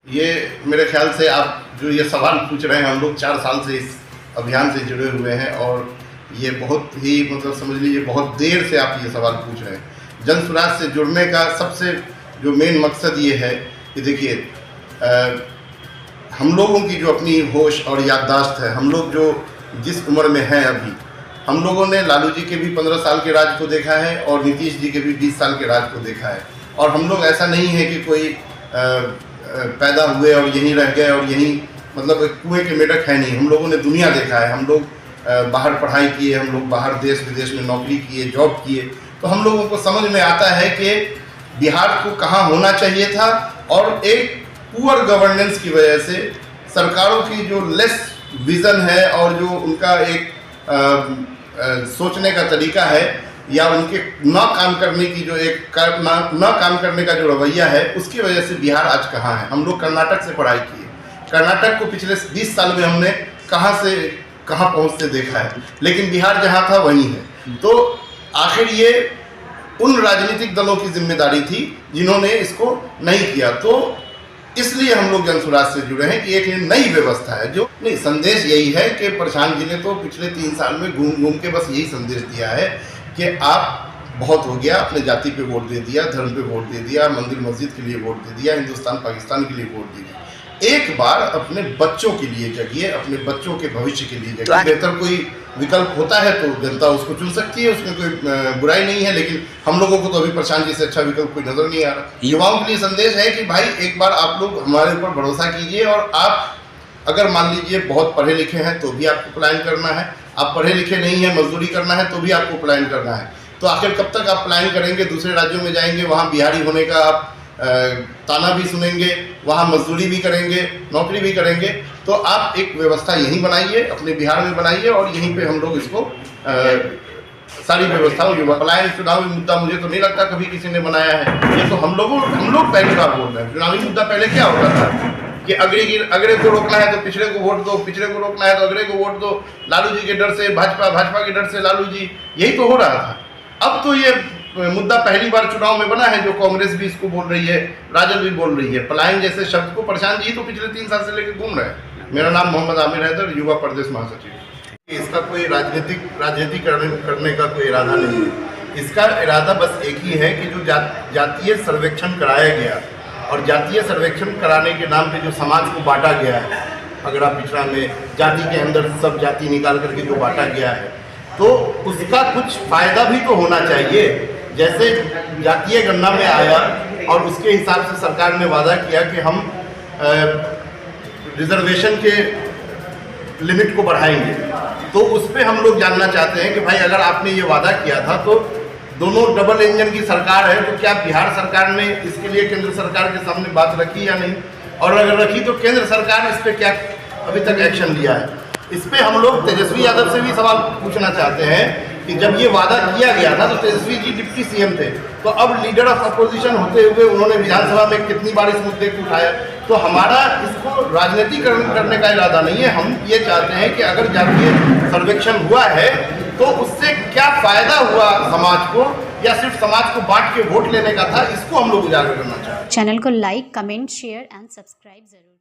ये मेरे ख्याल से आप जो ये सवाल पूछ रहे हैं, हम लोग 4 साल से इस अभियान से जुड़े हुए हैं और ये बहुत ही समझ लीजिए बहुत देर से आप ये सवाल पूछ रहे हैं। जन स्वराज से जुड़ने का सबसे जो मेन मकसद ये है कि देखिए हम लोगों की जो अपनी होश और याददाश्त है, हम लोग जो जिस उम्र में हैं अभी, हम लोगों ने लालू जी के भी 15 साल के राज को देखा है और नीतीश जी के भी 20 साल के राज को देखा है। और हम लोग ऐसा नहीं है कि कोई पैदा हुए और यहीं रह गए और यहीं कुएं के मेढक है नहीं। हम लोगों ने दुनिया देखा है, हम लोग बाहर पढ़ाई किए, हम लोग बाहर देश विदेश में नौकरी किए, जॉब किए, तो हम लोगों को समझ में आता है कि बिहार को कहाँ होना चाहिए था। और एक पुअर गवर्नेंस की वजह से सरकारों की जो लेस विज़न है और जो उनका एक सोचने का तरीका है या उनके न काम करने की जो एक न काम करने का जो रवैया है, उसकी वजह से बिहार आज कहाँ है। हम लोग कर्नाटक से पढ़ाई किए, कर्नाटक को पिछले 20 साल में हमने कहाँ से कहाँ पहुँचते देखा है, लेकिन बिहार जहाँ था वहीं है। तो आखिर ये उन राजनीतिक दलों की जिम्मेदारी थी जिन्होंने इसको नहीं किया। तो इसलिए हम लोग जन स्वराज से जुड़े हैं कि एक नई व्यवस्था है जो नहीं। संदेश यही है कि प्रशांत जी ने तो पिछले 3 साल में घूम घूम के बस यही संदेश दिया है कि आप बहुत हो गया, अपने जाति पे वोट दे दिया, धर्म पे वोट दे दिया, मंदिर मस्जिद के लिए वोट दे दिया, हिंदुस्तान पाकिस्तान के लिए वोट दे दिया। एक बार अपने बच्चों के लिए जगिए, अपने बच्चों के भविष्य के लिए जगिए। बेहतर कोई विकल्प होता है तो जनता उसको चुन सकती है, उसमें कोई बुराई नहीं है, लेकिन हम लोगों को तो अभी प्रशांत जी से अच्छा विकल्प कोई नजर नहीं आ रहा। युवाओं के लिए संदेश है कि भाई एक बार आप लोग हमारे ऊपर भरोसा कीजिए और आप अगर मान लीजिए बहुत पढ़े लिखे हैं तो भी आपको पलायन करना है, आप पढ़े लिखे नहीं हैं मजदूरी करना है तो भी आपको पलायन करना है। तो आखिर कब तक आप पलायन करेंगे? दूसरे राज्यों में जाएंगे, वहाँ बिहारी होने का आप ताना भी सुनेंगे, वहाँ मजदूरी भी करेंगे, नौकरी भी करेंगे। तो आप एक व्यवस्था यहीं बनाइए, अपने बिहार में बनाइए और यहीं पे हम लोग इसको सारी व्यवस्थाओं युवा पलायन चुनावी मुद्दा मुझे तो नहीं लगता कभी किसी ने बनाया है। ये तो हम लोग पहली बार बोल रहे हैं। चुनावी मुद्दा पहले क्या होता था कि अगड़े को रोकना है तो पिछड़े को वोट दो, पिछड़े को रोकना है तो अगड़े को वोट दो, लालू जी के डर से भाजपा, भाजपा के डर से लालू जी, यही तो हो रहा था। अब तो ये मुद्दा पहली बार चुनाव में बना है जो कांग्रेस भी इसको बोल रही है, राजद भी बोल रही है। पलायन जैसे शब्द को प्रशांत जी तो पिछले 3 साल से लेकर घूम रहे हैं। मेरा नाम मोहम्मद आमिर हैदर, युवा प्रदेश महासचिव। इसका कोई राजनीति करने का कोई इरादा नहीं है। इसका इरादा बस एक ही है कि जो जातीय सर्वेक्षण कराया गया और जातीय सर्वेक्षण कराने के नाम पे जो समाज को बांटा गया है, अगड़ा पिछड़ा में जाति के अंदर सब जाति निकाल करके जो बांटा गया है, तो उसका कुछ फायदा भी तो होना चाहिए। जैसे जातीय गणना में आया और उसके हिसाब से सरकार ने वादा किया कि हम रिजर्वेशन के लिमिट को बढ़ाएंगे, तो उस पर हम लोग जानना चाहते हैं कि भाई अगर आपने ये वादा किया था तो दोनों डबल इंजन की सरकार है, तो क्या बिहार सरकार ने इसके लिए केंद्र सरकार के सामने बात रखी या नहीं? और अगर रखी तो केंद्र सरकार इस पर क्या अभी तक एक्शन लिया है? इस पे हम लोग तेजस्वी यादव से भी सवाल पूछना चाहते हैं कि जब ये वादा किया गया था तो तेजस्वी जी डिप्टी सीएम थे, तो अब लीडर ऑफ अपोजिशन होते हुए उन्होंने विधानसभा में कितनी बार इस मुद्दे को उठाया। तो हमारा इसको राजनीतिकरण करने का इरादा नहीं है। हम ये चाहते हैं कि अगर जातीय सर्वेक्षण हुआ है तो उससे क्या फायदा हुआ समाज को, या सिर्फ समाज को बांट के वोट लेने का था, इसको हम लोग उजागर करना चाहते हैं। चैनल को like, comment, share and subscribe जरूर।